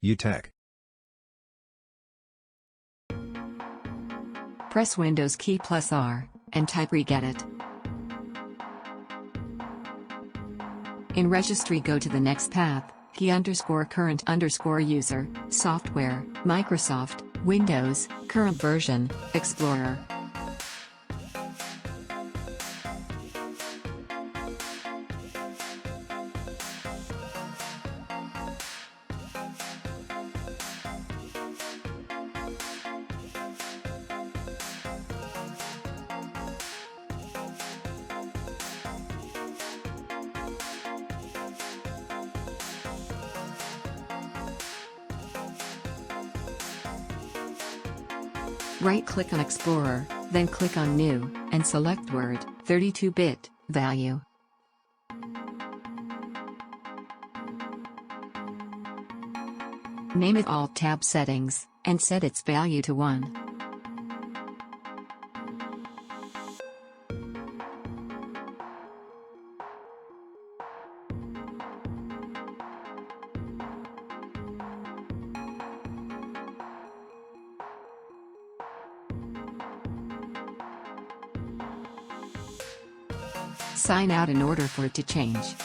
UTech. Press Windows key plus R, and type regedit. In Registry, go to the next path, key_current_user, software, Microsoft, Windows, CurrentVersion, Explorer. Right-click on Explorer, then click on New, and select Word, 32-bit, value. Name it Alt+Tab Settings, and set its value to 1. Sign out in order for it to change.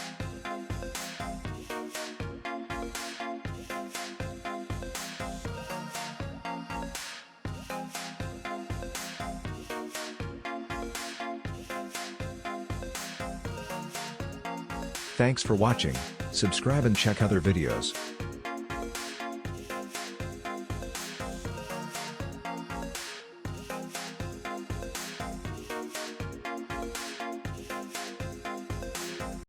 Thanks for watching. Subscribe and check other videos.